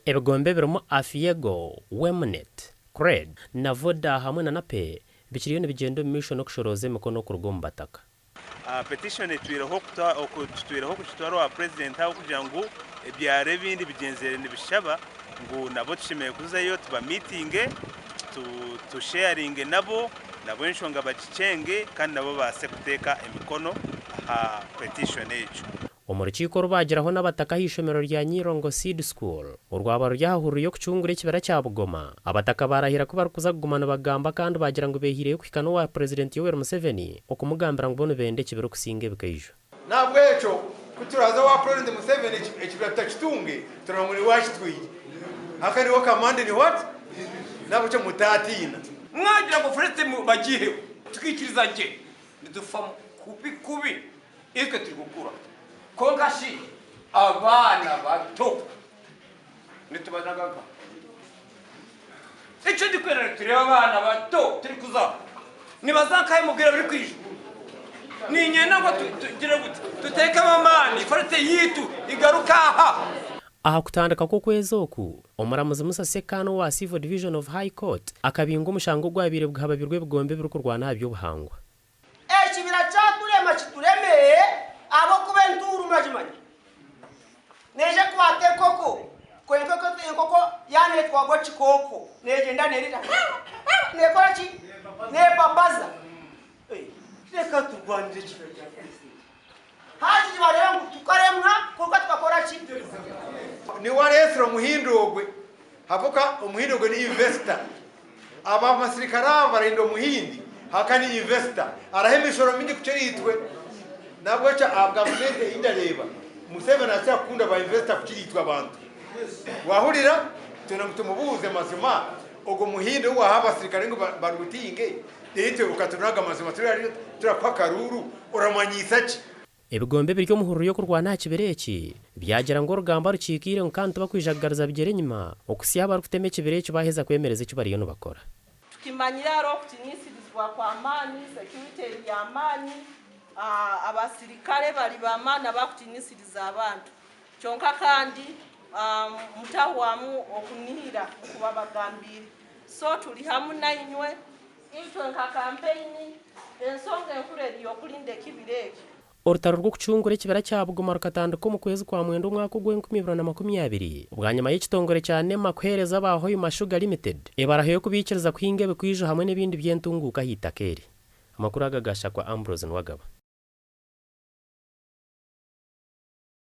ebigombe birimo afiyego wemnet cred na voda hamwe na nape bikiriyo nibigendo misho no kushoroza emikono ku rugo mu bataka. Petition twiraho kutwara wa president aho kugira ngo ebyare bindi bigenzere nibishaba ngo nabo tushimeye kuzayo tuba meeting tu sharing nabo nshonga bakicenge kandi nabo base kuteka emikono ha petition ejo. Umurukiko rubagiraho n'abataka hishomero rya Nyirongo Seed School urwaba ryahuriye ku cyungure kibera cya Bugoma. Abataka barahira ko barukuza kugumana bagamba kandi bagira ngo behiriye kwikano wa Purezidenti Yoweri Museveni okumugambira ngo bono bende kibero kusinge bikayijo. Nabwo echo kuturaza wa President Museveni ekibera takitunge turamuri washitwije. Akari wo command ni what? Nabo cyo mutatina. Mwagira ngo President bagihe tukikiriza nje nidufa kubi ike turi gukura. Kongashi abana bato nitubanaga icyo ndikwera turi abana bato turi kuza nibazakaye mubwira biri kwije ninyena ngo tugire gute tuteka amamani farite yitu igaruka aha kutandika ko kwezoku omuramuzi musasekano wa Civil Division of High Court akabinga umushango gwabire bw'ababirwe bigombe biri kurwana byo buhangwa ekibira cyaturema kituremeye abo kubenturu murajimanya neje kwate koko koko yane twago chikoko neje ndanerita nekora chi ne babaza reka turwanire kibira cya haji barembu tukaremwa kuko twakora chi ni waresro muhindogwe hapoka umuhindogwe ni investor aba masirikara barindo muhindi hakani investor arahemishoro mingi kuceritwe nabwo cha government indareba Museveni acyakunda ba investor kukiritwa abantu wahurira tunamutumubuze mazima ogo muhinde wa haba sirikare ngo barutinge dete ukatunaga mazima turapfa karuru uramanyisa ki ebigombe biryo muhururu yo kurwana kibereki byagira ngo rugamba rukikire nkantu bakwijagariza bigere nyuma okusiya barufiteme kibereki baheza kwemereza icyo bariyo no bakora tukimanyira ro kutinisizwa kwa amani security ya amani abasirikare bali bamana bakutinisiriza abantu kyonka kandi mutawamu okunihira kubabagambire so tuli hamu nainywe itwe nka campaign ensonga enkureri yokulinde kibireki Orutaro rwo kucungure kibera cya Bugoma rukatandika mu kwezi kwa mwendo mwaka gw'2020 ubwanyuma y'ikitongore cyane makwereza baho yu Sugar Limited ebarahiye kubikiriza kwingebe kwijo hamwe n'ibindi byentunguka hitakeri amakuru agagasha kwa Ambrose Nwagaba.